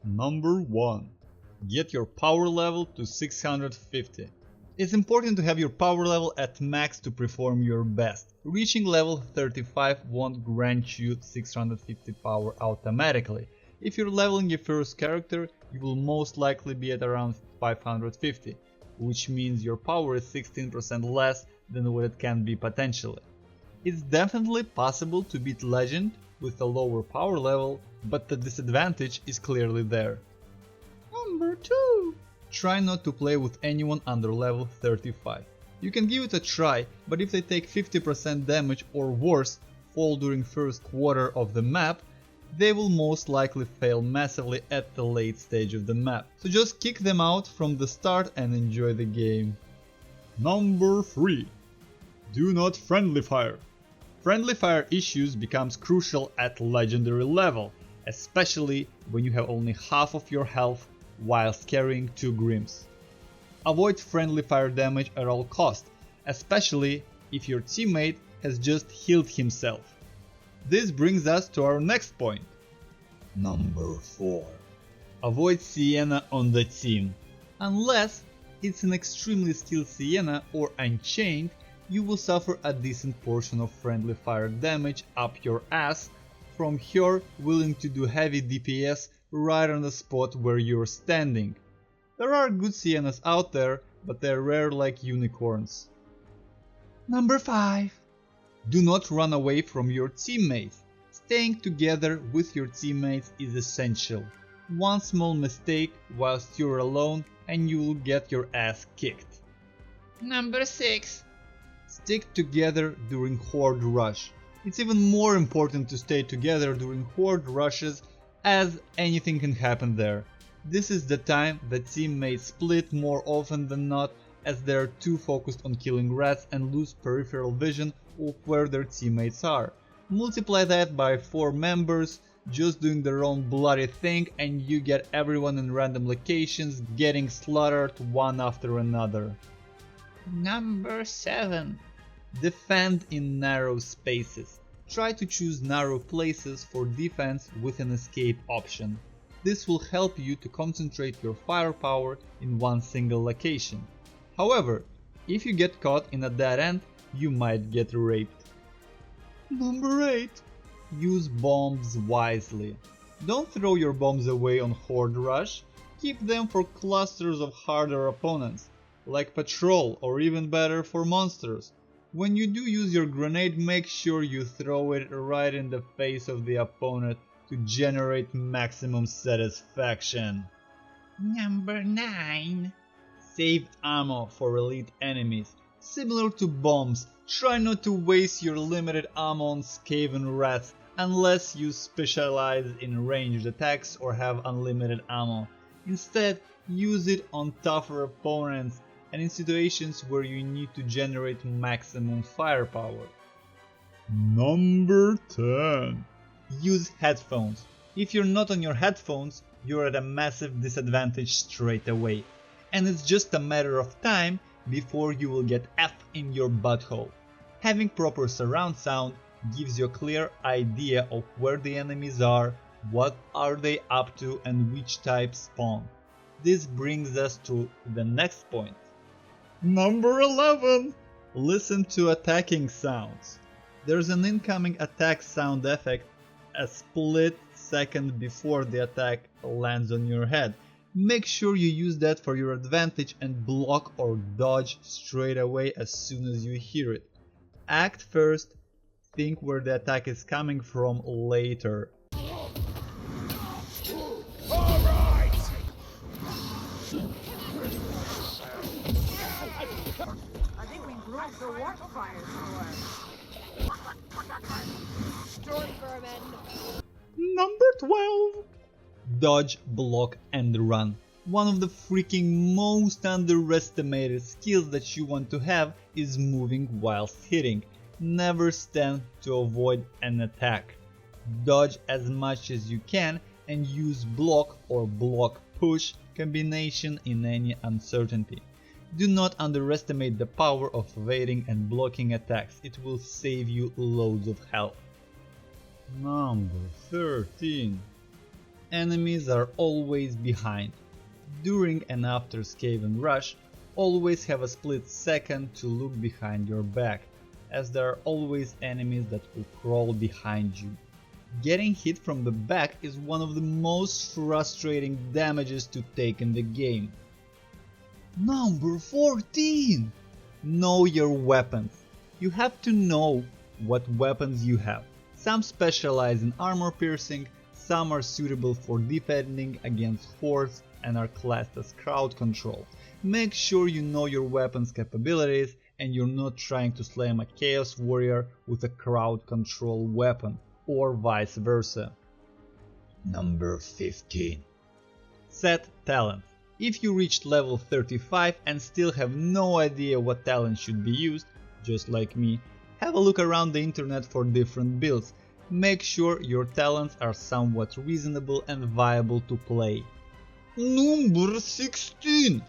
Number 1. Get your power level to 650. It's important to have your power level at max to perform your best. Reaching level 35 won't grant you 650 power automatically. If you're leveling your first character, you will most likely be at around 550, which means your power is 16% less than what it can be potentially. It's definitely possible to beat Legend with a lower power level, but the disadvantage is clearly there. Number 2. Try not to play with anyone under level 35. You can give it a try, but if they take 50% damage or worse fall during first quarter of the map, they will most likely fail massively at the late stage of the map. So just kick them out from the start and enjoy the game. Number 3. Do not friendly fire. Friendly fire issues becomes crucial at legendary level, especially when you have only half of your health whilst carrying 2 Grims. Avoid friendly fire damage at all costs, especially if your teammate has just healed himself. This brings us to our next point. Number 4. Avoid Sienna on the team. Unless it's an extremely skilled Sienna or Unchained, you will suffer a decent portion of friendly fire damage up your ass from her willing to do heavy DPS right on the spot where you're standing. There are good Siennas out there, but they're rare like unicorns. Number 5. Do not run away from your teammates. Staying together with your teammates is essential. One small mistake whilst you're alone and you will get your ass kicked. Number 6. Stick together during horde rush. It's even more important to stay together during horde rushes, as anything can happen there. This is the time that teammates split more often than not, as they are too focused on killing rats and lose peripheral vision of where their teammates are. Multiply that by 4 members just doing their own bloody thing and you get everyone in random locations getting slaughtered one after another. Number 7. Defend in narrow spaces. Try to choose narrow places for defense with an escape option. This will help you to concentrate your firepower in one single location. However, if you get caught in a dead end, you might get raped. Number 8. Use bombs wisely. Don't throw your bombs away on horde rush. Keep them for clusters of harder opponents, like patrol, or even better for monsters. When you do use your grenade, make sure you throw it right in the face of the opponent to generate maximum satisfaction. Number 9. Save ammo for elite enemies. Similar to bombs, try not to waste your limited ammo on Skaven rats unless you specialize in ranged attacks or have unlimited ammo. Instead, use it on tougher opponents and in situations where you need to generate maximum firepower. Number 10. Use headphones. If you're not on your headphones, you're at a massive disadvantage straight away, and it's just a matter of time before you will get F in your butthole. Having proper surround sound gives you a clear idea of where the enemies are, what are they up to, and which types spawn. This brings us to the next point. Number 11. Listen to attacking sounds. There's an incoming attack sound effect a split second before the attack lands on your head. Make sure you use that for your advantage and block or dodge straight away as soon as you hear it. Act first, think where the attack is coming from later. I think we broke the watch fire Storm vermin. Number 12. Dodge, block and run. One of the freaking most underestimated skills that you want to have is moving whilst hitting. Never stand to avoid an attack. Dodge as much as you can and use block or block push combination in any uncertainty. Do not underestimate the power of evading and blocking attacks, it will save you loads of health. Number 13. Enemies are always behind. During and after Skaven Rush, always have a split second to look behind your back, as there are always enemies that will crawl behind you. Getting hit from the back is one of the most frustrating damages to take in the game. Number 14! Know your weapons. You have to know what weapons you have. Some specialize in armor piercing, some are suitable for defending against hordes and are classed as crowd control. Make sure you know your weapon's capabilities and you're not trying to slam a chaos warrior with a crowd control weapon, or vice versa. Number 15. Set talents. If you reached level 35 and still have no idea what talent should be used, just like me, have a look around the internet for different builds. Make sure your talents are somewhat reasonable and viable to play. Number 16.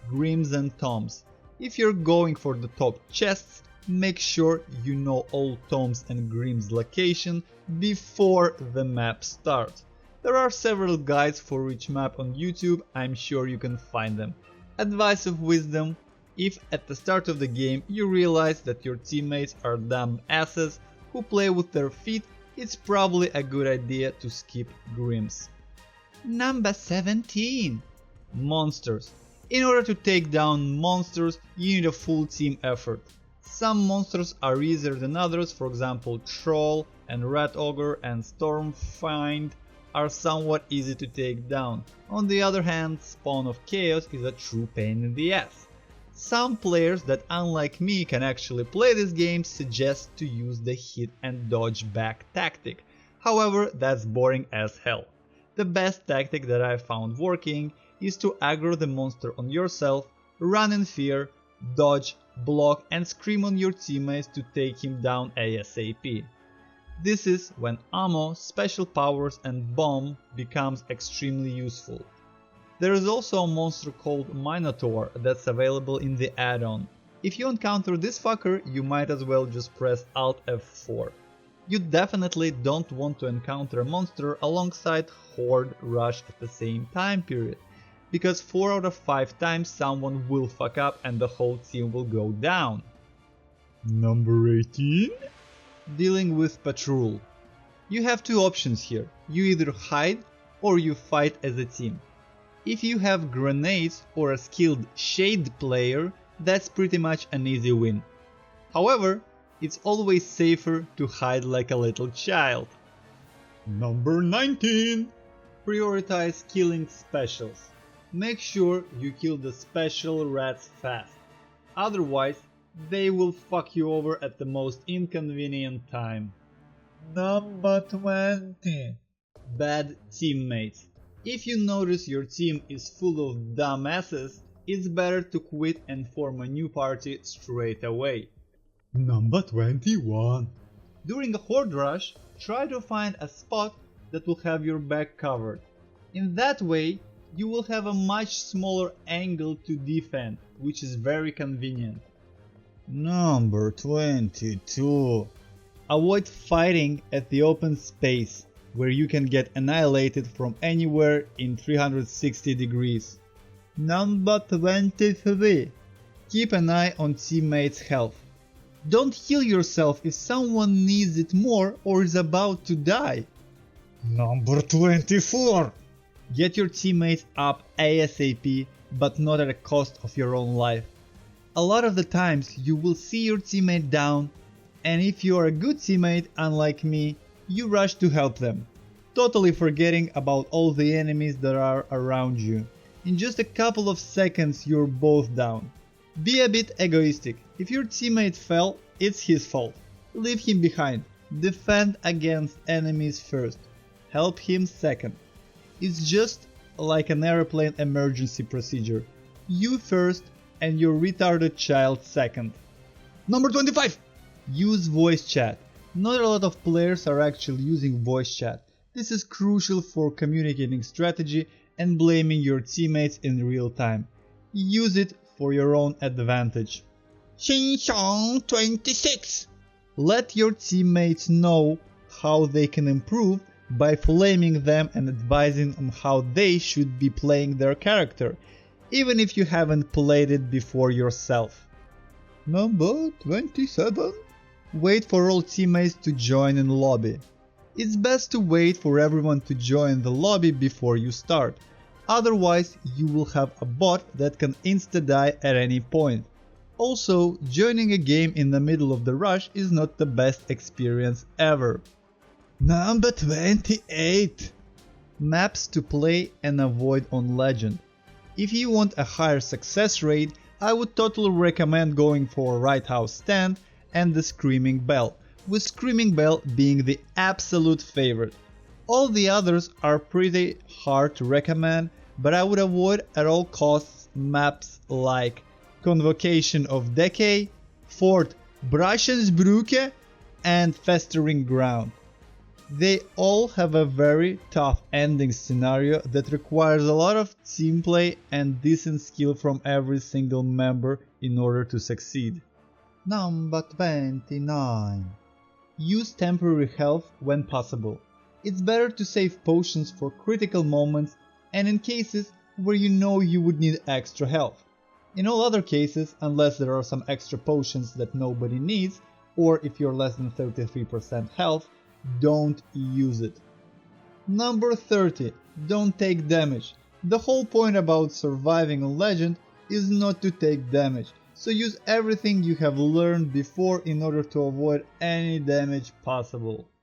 Grims and Tomes. If you're going for the top chests, make sure you know all Tomes and Grims location before the map starts. There are several guides for each map on YouTube, I'm sure you can find them. Advice of wisdom: if at the start of the game you realize that your teammates are dumb asses who play with their feet, it's probably a good idea to skip Grims. Number 17. Monsters. In order to take down monsters, you need a full team effort. Some monsters are easier than others, for example Troll and Rat Ogre and Stormfiend are somewhat easy to take down. On the other hand, Spawn of Chaos is a true pain in the ass. Some players that, unlike me, can actually play this game suggest to use the hit and dodge back tactic. However, that's boring as hell. The best tactic that I found working is to aggro the monster on yourself, run in fear, dodge, block and scream on your teammates to take him down ASAP. This is when ammo, special powers and bomb becomes extremely useful. There is also a monster called Minotaur that's available in the add-on. If you encounter this fucker, you might as well just press Alt F4. You definitely don't want to encounter a monster alongside Horde Rush at the same time period, because 4 out of 5 times someone will fuck up and the whole team will go down. Number 18? Dealing with Patrol. You have two options here, you either hide or you fight as a team. If you have grenades or a skilled shade player, that's pretty much an easy win. However, it's always safer to hide like a little child. Number 19. Prioritize killing specials. Make sure you kill the special rats fast. Otherwise, they will fuck you over at the most inconvenient time. Number 20. Bad teammates. If you notice your team is full of dumbasses, it's better to quit and form a new party straight away. Number 21. During a horde rush, try to find a spot that will have your back covered. In that way, you will have a much smaller angle to defend, which is very convenient. Number 22. Avoid fighting at the open space, where you can get annihilated from anywhere in 360 degrees. Number 23. Keep an eye on teammates' health. Don't heal yourself if someone needs it more or is about to die. Number 24. Get your teammates up ASAP, but not at the cost of your own life. A lot of the times you will see your teammate down, and if you are a good teammate unlike me, you rush to help them, totally forgetting about all the enemies that are around you. In just a couple of seconds you're both down. Be a bit egoistic. If your teammate fell, it's his fault. Leave him behind. Defend against enemies first. Help him second. It's just like an airplane emergency procedure. You first and your retarded child second. Number 25! Use voice chat. Not a lot of players are actually using voice chat. This is crucial for communicating strategy and blaming your teammates in real time. Use it for your own advantage. Song 26. Let your teammates know how they can improve by flaming them and advising on how they should be playing their character, even if you haven't played it before yourself. Number 27. Wait for all teammates to join in lobby. It's best to wait for everyone to join the lobby before you start, otherwise you will have a bot that can insta-die at any point. Also, joining a game in the middle of the rush is not the best experience ever. Number 28. Maps to play and avoid on Legend. If you want a higher success rate, I would totally recommend going for Right House Stand and the Screaming Bell, with Screaming Bell being the absolute favorite. All the others are pretty hard to recommend, but I would avoid at all costs maps like Convocation of Decay, Fort Brachensbrücke and Festering Ground. They all have a very tough ending scenario that requires a lot of team play and decent skill from every single member in order to succeed. Number 29. Use temporary health when possible. It's better to save potions for critical moments and in cases where you know you would need extra health. In all other cases, unless there are some extra potions that nobody needs, or if you're less than 33% health, don't use it. Number 30. Don't take damage. The whole point about surviving on Legend is not to take damage, so use everything you have learned before in order to avoid any damage possible.